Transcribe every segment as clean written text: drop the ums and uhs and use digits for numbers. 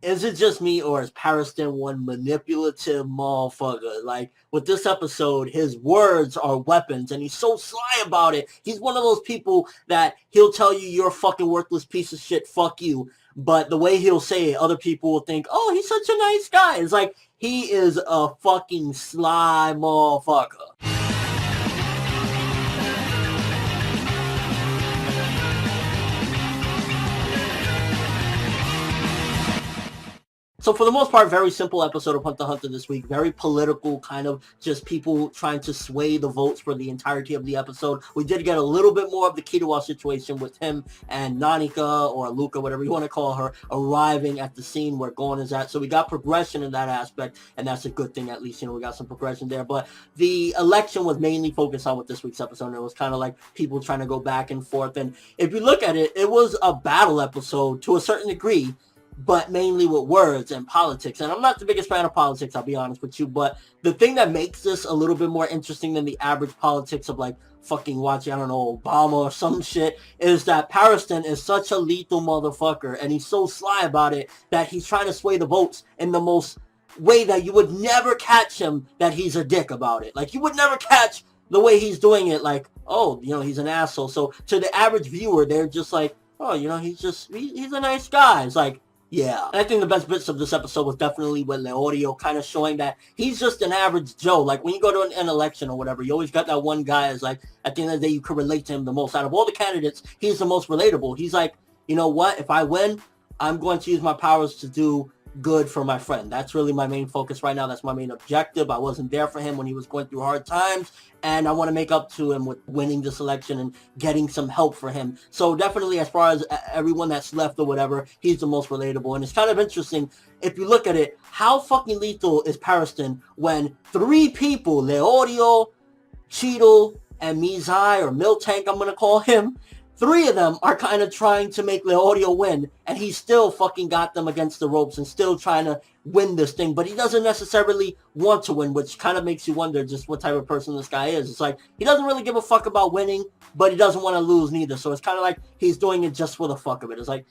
Is it just me, or is Pariston one manipulative motherfucker? Like, with this episode, his words are weapons, and he's so sly about it. He's one of those people that he'll tell you you're a fucking worthless piece of shit, fuck you. But the way he'll say it, other people will think, oh, he's such a nice guy. It's like, he is a fucking sly motherfucker. So for the most part, very simple episode of Hunter x Hunter this week. Very political, kind of just people trying to sway the votes for the entirety of the episode. We did get a little bit more of the Kitawa situation with him and Nanika, or Luca, whatever you want to call her, arriving at the scene where Gon is at. So we got progression in that aspect, and that's a good thing. At least, we got some progression there. But the election was mainly focused on with this week's episode, and it was kind of like people trying to go back and forth. And if you look at it, it was a battle episode to a certain degree, but mainly with words and politics. And I'm not the biggest fan of politics, I'll be honest with you, but the thing that makes this a little bit more interesting than the average politics of like fucking watching, I don't know, Obama or some shit, is that Pariston is such a lethal motherfucker, and he's so sly about it that he's trying to sway the votes in the most way that you would never catch him that he's a dick about it. Like, you would never catch the way he's doing it, like, oh, he's an asshole. So to the average viewer, they're just like, oh, he's a nice guy. It's like, yeah. And I think the best bits of this episode was definitely with Leorio kind of showing that he's just an average Joe. Like, when you go to an election or whatever, you always got that one guy as like, at the end of the day, you could relate to him the most. Out of all the candidates, he's the most relatable. He's like, you know what? If I win, I'm going to use my powers to do good for my friend. That's really my main focus right now. That's my main objective. I wasn't there for him when he was going through hard times, and I want to make up to him with winning this election and getting some help for him. So definitely, as far as everyone that's left or whatever, he's the most relatable. And it's kind of interesting, if you look at it, how fucking lethal is Pariston when three people, Leorio, Cheadle, and Mizai, or Miltank, I'm going to call him, three of them are kind of trying to make Leorio win, and he still fucking got them against the ropes and still trying to win this thing, but he doesn't necessarily want to win, which kind of makes you wonder just what type of person this guy is. It's like, he doesn't really give a fuck about winning, but he doesn't want to lose neither, so it's kind of like he's doing it just for the fuck of it. It's like,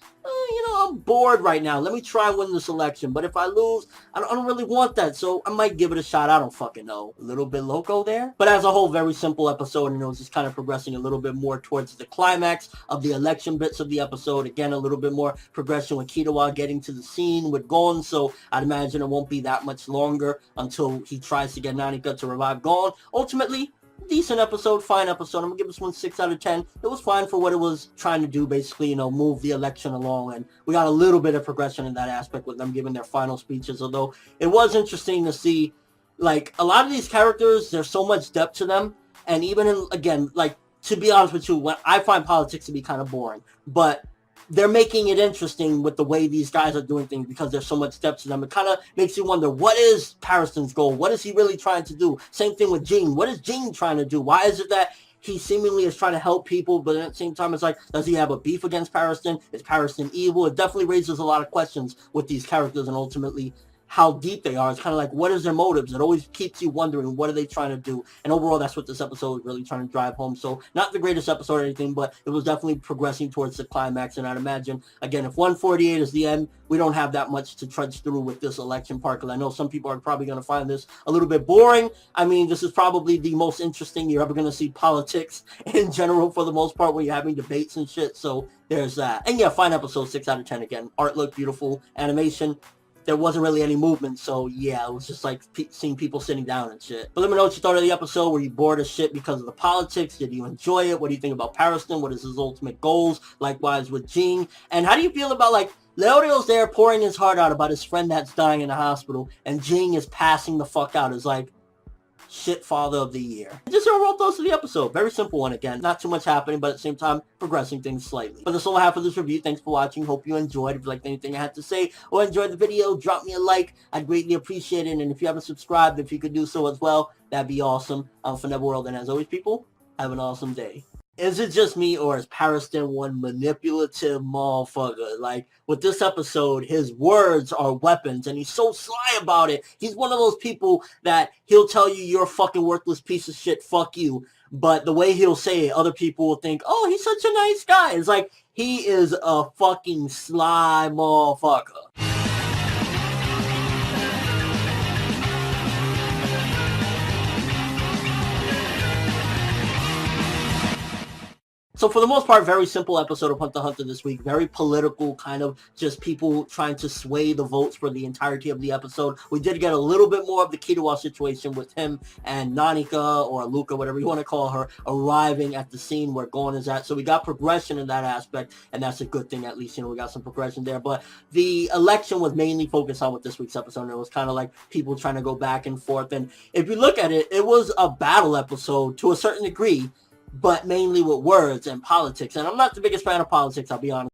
I'm bored right now. Let me try and win this election, but if I lose, I don't really want that, so I might give it a shot. I don't fucking know. A little bit loco there. But as a whole, very simple episode, and it was just kind of progressing a little bit more towards the climax of the election bits of the episode. Again, a little bit more progression with Kitawa getting to the scene with Gon, so I'd imagine it won't be that much longer until he tries to get Nanika to revive Gon. Ultimately, decent episode, fine episode. I'm gonna give this one 6 out of 10. It was fine for what it was trying to do, basically, move the election along, and we got a little bit of progression in that aspect with them giving their final speeches, although it was interesting to see, like, a lot of these characters, there's so much depth to them, and even in, again, like, to be honest with you, when I find politics to be kind of boring, but they're making it interesting with the way these guys are doing things because there's so much depth to them. It kind of makes you wonder, what is Pariston's goal? What is he really trying to do? Same thing with Jean. What is Jean trying to do? Why is it that he seemingly is trying to help people, but at the same time, it's like, does he have a beef against Pariston? Is Pariston evil? It definitely raises a lot of questions with these characters, and ultimately how deep they are. It's kind of like, what is their motives? It always keeps you wondering, what are they trying to do? And overall, that's what this episode was really trying to drive home. So not the greatest episode or anything, but it was definitely progressing towards the climax. And I'd imagine, again, if 148 is the end, we don't have that much to trudge through with this election part, because I know some people are probably going to find this a little bit boring. I mean, this is probably the most interesting you're ever going to see politics in general, for the most part, when you're having debates and shit. So there's that. And yeah, fine episode, 6 out of 10 again. Art looked beautiful. Animation, there wasn't really any movement, so yeah, it was just like seeing people sitting down and shit. But let me know what you thought of the episode. Were you bored as shit because of the politics? Did you enjoy it? What do you think about Pariston? What is his ultimate goals? Likewise with Jean. And how do you feel about, like, Leorio's there pouring his heart out about his friend that's dying in the hospital, and Jean is passing the fuck out as, like, shit father of the year. Just overall thoughts of the episode. Very simple one again. Not too much happening, but at the same time, progressing things slightly. But that's all I have for this review. Thanks for watching. Hope you enjoyed. If you liked anything I had to say or enjoyed the video, drop me a like. I'd greatly appreciate it. And if you haven't subscribed, if you could do so as well, that'd be awesome. I'm from Neverworld, and as always, people, have an awesome day. Is it just me, or is Pariston one manipulative motherfucker? Like, with this episode, his words are weapons, and he's so sly about it. He's one of those people that he'll tell you you're a fucking worthless piece of shit, fuck you. But the way he'll say it, other people will think, oh, he's such a nice guy. It's like, he is a fucking sly motherfucker. So for the most part, very simple episode of Hunter x Hunter this week. Very political, kind of just people trying to sway the votes for the entirety of the episode. We did get a little bit more of the Kitawa situation with him and Nanika, or Luca, whatever you want to call her, arriving at the scene where Gon is at. So we got progression in that aspect, and that's a good thing. At least, we got some progression there. But the election was mainly focused on with this week's episode, and it was kind of like people trying to go back and forth. And if you look at it, it was a battle episode to a certain degree, but mainly with words and politics. And I'm not the biggest fan of politics, I'll be honest.